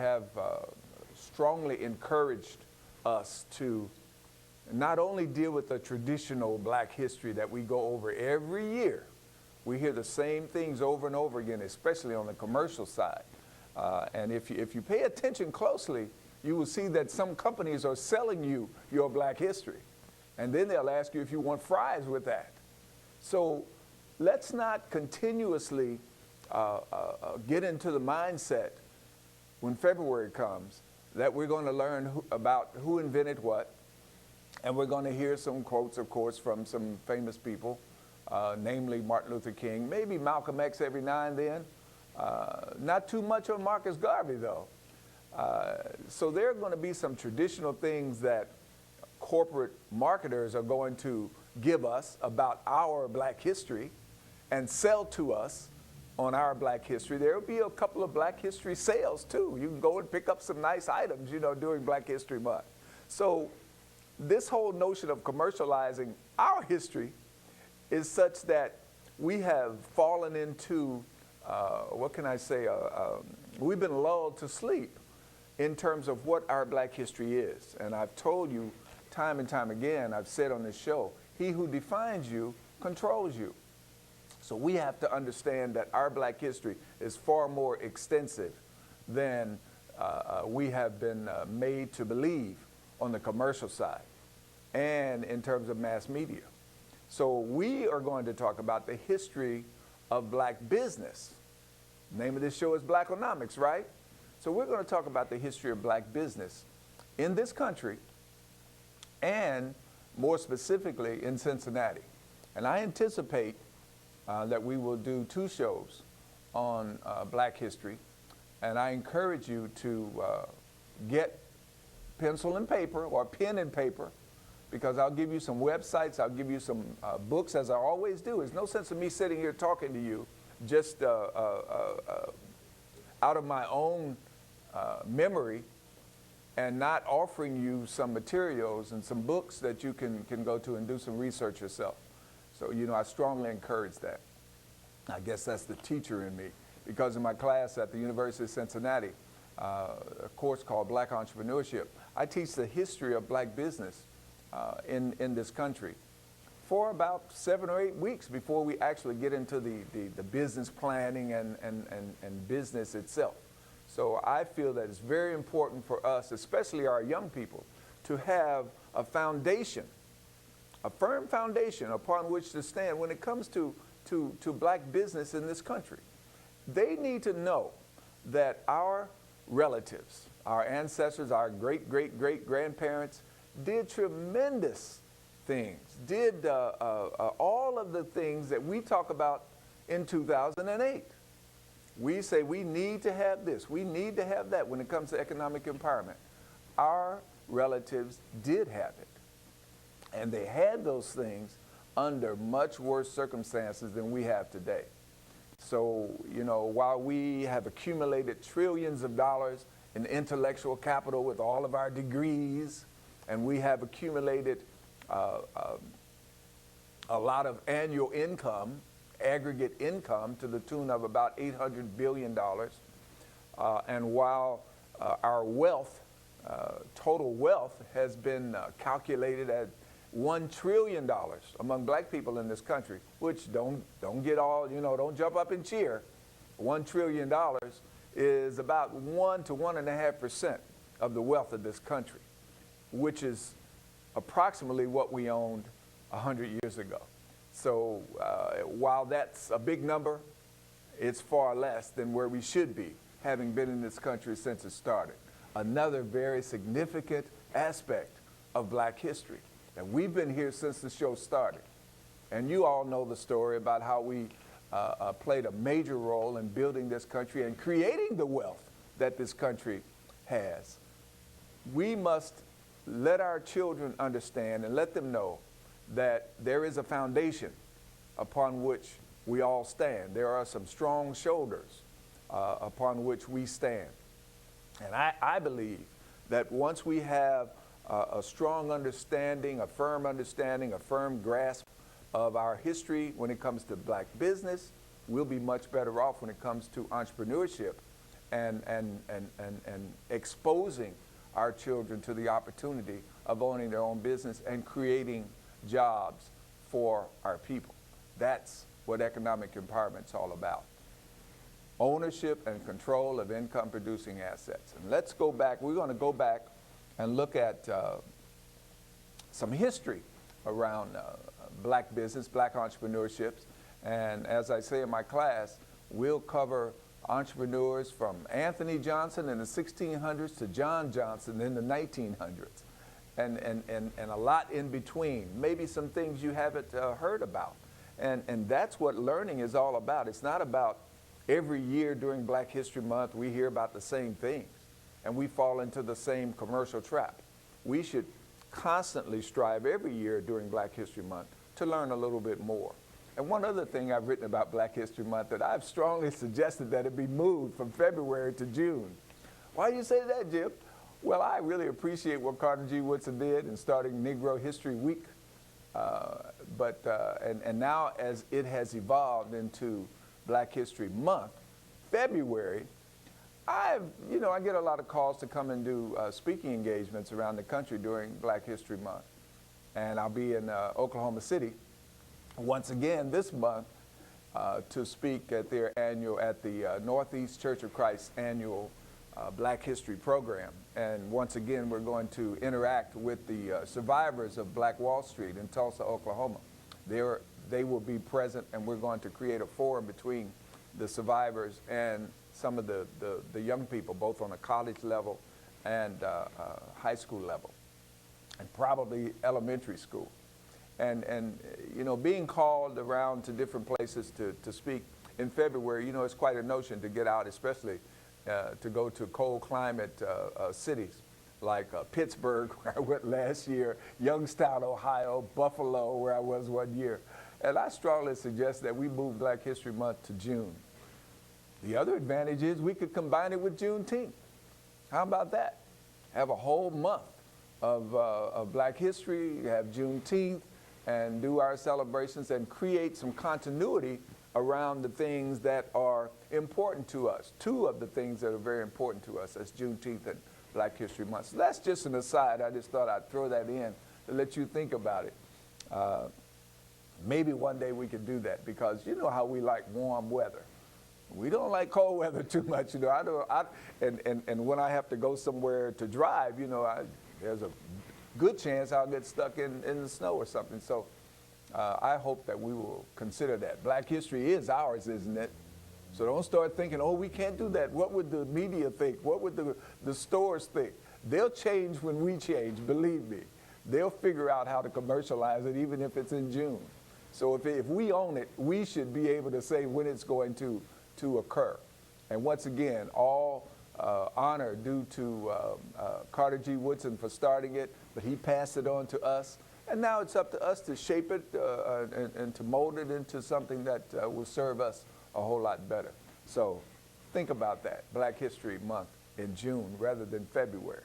have strongly encouraged us to not only deal with the traditional black history that we go over every year. We hear the same things over and over again, especially on the commercial side. And if you pay attention closely, you will see that some companies are selling you your black history. And then they'll ask you if you want fries with that. So let's not continuously get into the mindset when February comes that we're going to learn about who invented what. And we're going to hear some quotes, of course, from some famous people, namely Martin Luther King, maybe Malcolm X every now and then. Not too much on Marcus Garvey, though. So there are going to be some traditional things that corporate marketers are going to give us about our black history and sell to us on our black history. There will be a couple of Black History sales, too. You can go and pick up some nice items, during Black History Month. So this whole notion of commercializing our history is such that we have fallen into, what can I say, we've been lulled to sleep in terms of what our black history is. And I've told you time and time again, I've said on this show, he who defines you controls you. So we have to understand that our black history is far more extensive than we have been made to believe on the commercial side and in terms of mass media. So we are going to talk about the history of black business. The name of this show is Blackonomics, right? So we're going to talk about the history of black business in this country and more specifically in Cincinnati. And I anticipate that we will do 2 shows on black history. And I encourage you to get pencil and paper or pen and paper, because I'll give you some websites, I'll give you some books, as I always do. There's no sense of me sitting here talking to you just out of my own memory and not offering you some materials and some books that you can go to and do some research yourself. So, I strongly encourage that. I guess that's the teacher in me, because in my class at the University of Cincinnati, a course called Black Entrepreneurship, I teach the history of black business in this country for about 7 or 8 weeks before we actually get into the business planning and business itself. So I feel that it's very important for us, especially our young people, to have a foundation, a firm foundation upon which to stand when it comes to black business in this country. They need to know that our relatives, our ancestors, our great-great-great-grandparents did tremendous things, did all of the things that we talk about in 2008. We say we need to have this, we need to have that when it comes to economic empowerment. Our relatives did have it. And they had those things under much worse circumstances than we have today. So, while we have accumulated trillions of dollars in intellectual capital with all of our degrees, and we have accumulated a lot of annual income, aggregate income to the tune of about $800 billion, and while our wealth, total wealth, has been calculated at $1 trillion among black people in this country, which don't get all, don't jump up and cheer. $1 trillion is about 1 to 1.5% of the wealth of this country, which is approximately what we owned 100 years ago. So while that's a big number, it's far less than where we should be, having been in this country since it started. Another very significant aspect of black history. And we've been here since the show started. And you all know the story about how we played a major role in building this country and creating the wealth that this country has. We must let our children understand and let them know that there is a foundation upon which we all stand. There are some strong shoulders upon which we stand. And I believe that once we have a strong understanding, a firm grasp of our history when it comes to black business, we'll be much better off when it comes to entrepreneurship and exposing our children to the opportunity of owning their own business and creating jobs for our people. That's what economic empowerment's all about. Ownership and control of income producing assets. And let's go back, we're going to go back and look at some history around black business, black entrepreneurships. And as I say in my class, we'll cover entrepreneurs from Anthony Johnson in the 1600s to John Johnson in the 1900s, and a lot in between, maybe some things you haven't heard about. And that's what learning is all about. It's not about every year during Black History Month we hear about the same things and we fall into the same commercial trap. We should constantly strive every year during Black History Month to learn a little bit more. And one other thing I've written about Black History Month, that I've strongly suggested that it be moved from February to June. Why do you say that, Jim? Well, I really appreciate what Carter G. Woodson did in starting Negro History Week. And now as it has evolved into Black History Month, February, I get a lot of calls to come and do speaking engagements around the country during Black History Month. And I'll be in Oklahoma City once again this month to speak at the Northeast Church of Christ annual Black History program. And once again, we're going to interact with the survivors of Black Wall Street in Tulsa, Oklahoma. They will be present, and we're going to create a forum between the survivors and some of the young people, both on a college level and high school level, and probably elementary school. And being called around to different places to speak in February, it's quite a notion to get out, especially to go to cold climate cities like Pittsburgh, where I went last year, Youngstown, Ohio, Buffalo, where I was one year. And I strongly suggest that we move Black History Month to June. The other advantage is we could combine it with Juneteenth. How about that? Have a whole month of Black history, have Juneteenth, and do our celebrations and create some continuity around the things that are important to us. Two of the things that are very important to us, that's Juneteenth and Black History Month. So that's just an aside. I just thought I'd throw that in to let you think about it. Maybe one day we could do that, because you know how we like warm weather. We don't like cold weather too much, and when I have to go somewhere to drive, there's a good chance I'll get stuck in the snow or something. So I hope that we will consider that. Black history is ours, isn't it? So don't start thinking, oh, we can't do that. What would the media think? What would the stores think? They'll change when we change, believe me. They'll figure out how to commercialize it, even if it's in June. So if we own it, we should be able to say when it's going to occur. And once again, all honor due to Carter G. Woodson for starting it, but he passed it on to us. And now it's up to us to shape it and to mold it into something that will serve us a whole lot better. So think about that, Black History Month in June rather than February.